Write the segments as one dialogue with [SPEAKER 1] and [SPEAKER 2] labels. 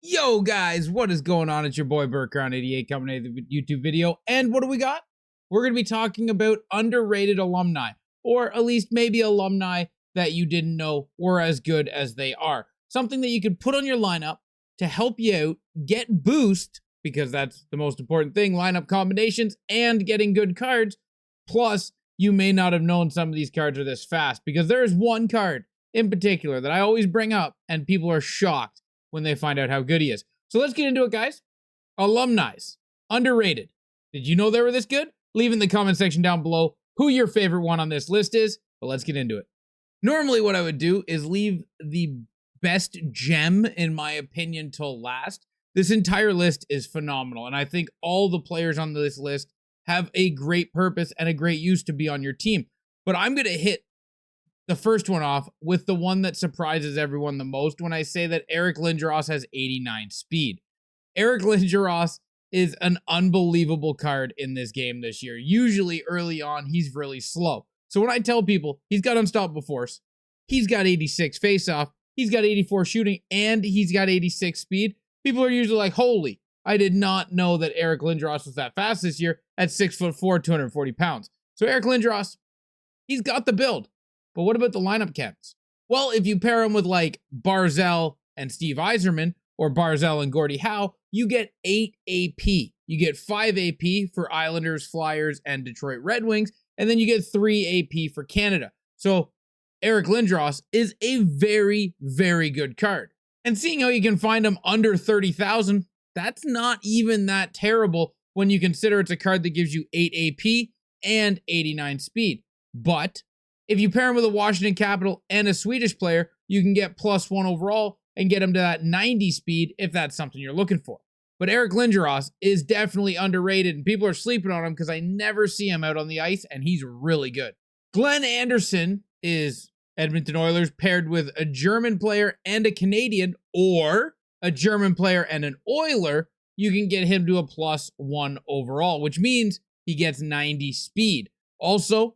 [SPEAKER 1] Yo guys, what is going on? It's your boy Burkron88 coming to the YouTube video. And what do we got? We're going to be talking about underrated alumni, or at least maybe alumni that you didn't know were as good as they are. Something that you can put on your lineup to help you out, get boost, because that's the most important thing, lineup combinations and getting good cards. Plus, you may not have known some of these cards are this fast, because there is one card in particular that I always bring up and people are shocked when they find out how good he is. So let's get into it, guys. Alumni's underrated. Did you know they were this good? Leave in the comment section down below who your favorite one on this list is, but let's get into it. Normally what I would do is leave the best gem, in my opinion, till last. This entire list is phenomenal, and I think all the players on this list have a great purpose and a great use to be on your team. But I'm going to hit the first one off with the one that surprises everyone the most when I say that Eric Lindros has 89 speed. Eric Lindros is an unbelievable card in this game this year. Usually early on, he's really slow. So when I tell people he's got unstoppable force, he's got 86 face-off, he's got 84 shooting, and he's got 86 speed, people are usually like, holy, I did not know that Eric Lindros was that fast this year at 6'4", 240 pounds. So Eric Lindros, he's got the build. But what about the lineup chems? Well, if you pair him with like Barzell and Steve Yzerman, or Barzell and Gordie Howe, you get 8 AP. You get 5 AP for Islanders, Flyers, and Detroit Red Wings, and then you get 3 AP for Canada. So Eric Lindros is a very, very good card. And seeing how you can find him under 30,000, that's not even that terrible when you consider it's a card that gives you 8 AP and 89 speed. But if you pair him with a Washington Capital and a Swedish player, you can get +1 overall and get him to that 90 speed if that's something you're looking for. But Eric Lindros is definitely underrated, and people are sleeping on him because I never see him out on the ice, and he's really good. Glenn Anderson is Edmonton Oilers paired with a German player and a Canadian, or a German player and an Oiler. You can get him to a +1 overall, which means he gets 90 speed. Also,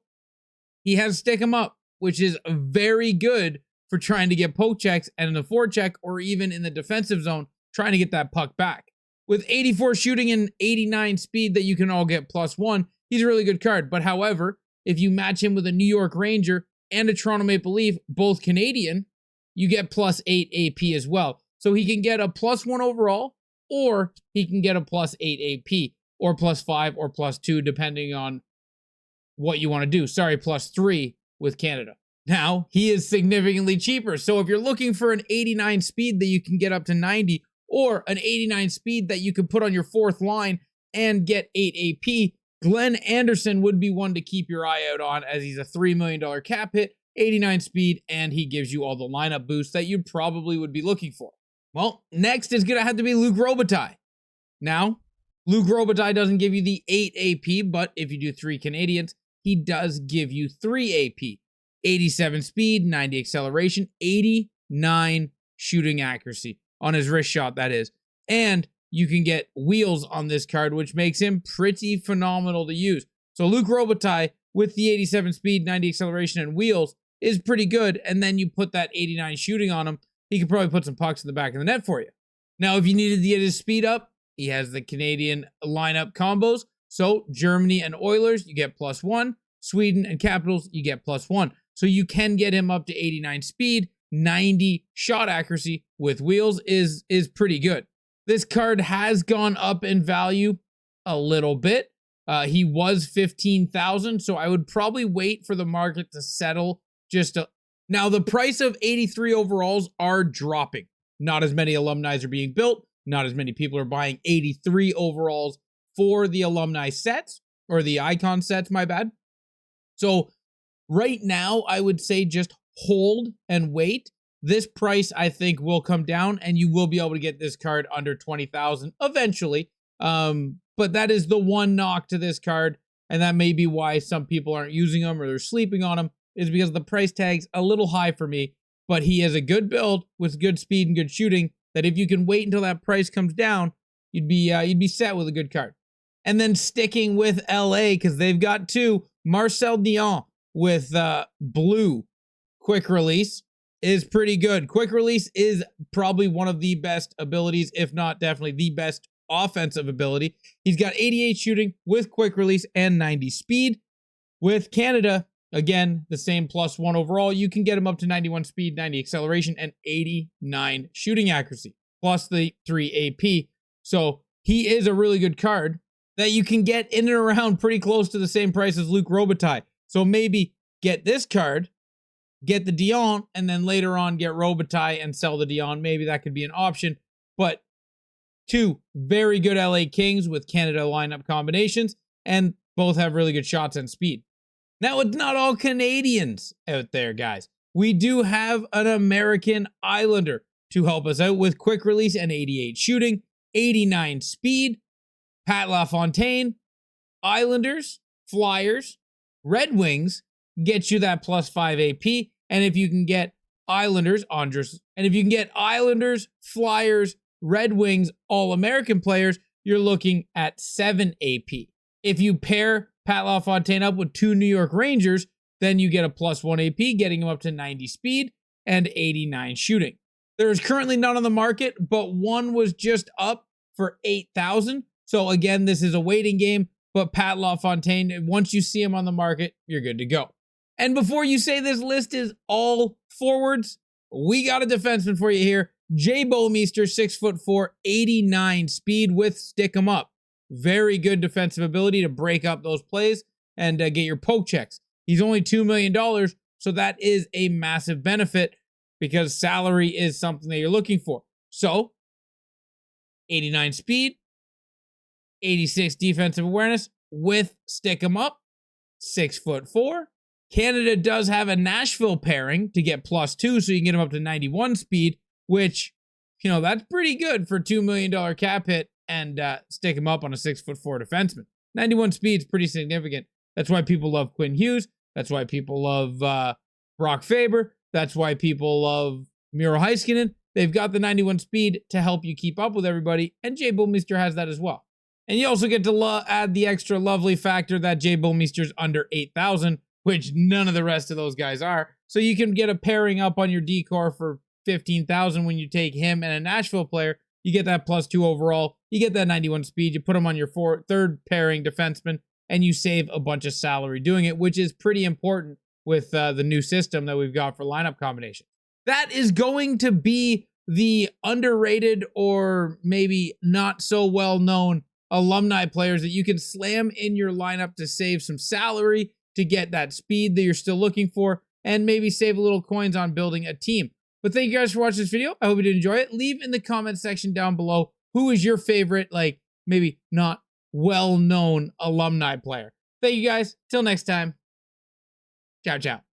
[SPEAKER 1] he has stick 'em up, which is very good for trying to get poke checks and in the forecheck, or even in the defensive zone, trying to get that puck back. With 84 shooting and 89 speed that you can all get +1, he's a really good card. But however, if you match him with a New York Ranger and a Toronto Maple Leaf, both Canadian, you get +8 AP as well. So he can get a +1 overall, or he can get a +8 AP, or +5 or +2, depending on what you want to do. Sorry, +3 with Canada. Now, he is significantly cheaper. So if you're looking for an 89 speed that you can get up to 90, or an 89 speed that you can put on your fourth line and get 8 AP, Glenn Anderson would be one to keep your eye out on, as he's a $3 million cap hit, 89 speed, and he gives you all the lineup boosts that you probably would be looking for. Well, next is going to have to be Luc Robitaille. Now, Luc Robitaille doesn't give you the 8 AP, but if you do 3 Canadians, he does give you 3 AP. 87 speed, 90 acceleration, 89 shooting accuracy on his wrist shot, that is. And you can get wheels on this card, which makes him pretty phenomenal to use. So Luc Robitaille with the 87 speed, 90 acceleration, and wheels is pretty good. And then you put that 89 shooting on him, he could probably put some pucks in the back of the net for you. Now, if you needed to get his speed up, he has the Canadian lineup combos. So Germany and Oilers, you get +1. Sweden and Capitals, you get +1. So you can get him up to 89 speed, 90 shot accuracy with wheels is pretty good. This card has gone up in value a little bit. He was 15,000, so I would probably wait for the market to settle just a... Now, the price of 83 overalls are dropping. Not as many alumni are being built. Not as many people are buying 83 overalls for the alumni sets, or the icon sets, my bad. So right now, I would say just hold and wait. This price, I think, will come down, and you will be able to get this card under 20,000 eventually. But that is the one knock to this card, and that may be why some people aren't using them or they're sleeping on them, is because the price tag's a little high for me. But he has a good build with good speed and good shooting, that if you can wait until that price comes down, you'd be set with a good card. And then sticking with LA, because they've got 2, Marcel Dionne with blue quick release, is pretty good. Quick release is probably one of the best abilities, if not definitely the best offensive ability. He's got 88 shooting with quick release and 90 speed. With Canada, again, the same +1 overall. You can get him up to 91 speed, 90 acceleration, and 89 shooting accuracy, plus the 3 AP. So he is a really good card that you can get in and around pretty close to the same price as Luc Robitaille. So maybe get this card, get the Dionne, and then later on get Robitaille and sell the Dionne. Maybe that could be an option. But two very good LA Kings with Canada lineup combinations, and both have really good shots and speed. Now, it's not all Canadians out there, guys. We do have an American Islander to help us out with quick release and 88 shooting, 89 speed. Pat LaFontaine, Islanders, Flyers, Red Wings get you that +5 AP. And if you can get Islanders, Flyers, Red Wings, All-American players, you're looking at 7 AP. If you pair Pat LaFontaine up with 2 New York Rangers, then you get a +1 AP, getting him up to 90 speed and 89 shooting. There is currently none on the market, but one was just up for 8,000. So again, this is a waiting game, but Pat LaFontaine, once you see him on the market, you're good to go. And before you say this list is all forwards, we got a defenseman for you here. Bouwmeester, 6'4", 89 speed with stick 'em up. Very good defensive ability to break up those plays and get your poke checks. He's only $2 million, so that is a massive benefit because salary is something that you're looking for. So, 89 speed, 86 defensive awareness with stick 'em up, 6'4". Canada does have a Nashville pairing to get +2, so you can get him up to 91 speed, which, that's pretty good for $2 million cap hit and stick him up on a 6'4" defenseman. 91 speed is pretty significant. That's why people love Quinn Hughes. That's why people love Brock Faber. That's why people love Miro Heiskanen. They've got the 91 speed to help you keep up with everybody, and Bouwmeester has that as well. And you also get to add the extra lovely factor that Bouwmeester's under 8,000, which none of the rest of those guys are. So you can get a pairing up on your decor for 15,000 when you take him and a Nashville player. You get that +2 overall. You get that 91 speed. You put him on your third pairing defenseman, and you save a bunch of salary doing it, which is pretty important with the new system that we've got for lineup combinations. That is going to be the underrated or maybe not so well-known alumni players that you can slam in your lineup to save some salary, to get that speed that you're still looking for, and maybe save a little coins on building a team. But thank you guys for watching this video. I hope you did enjoy it. Leave in the comment section down below who is your favorite, maybe not well-known alumni player. Thank you guys. Till next time. Ciao, ciao.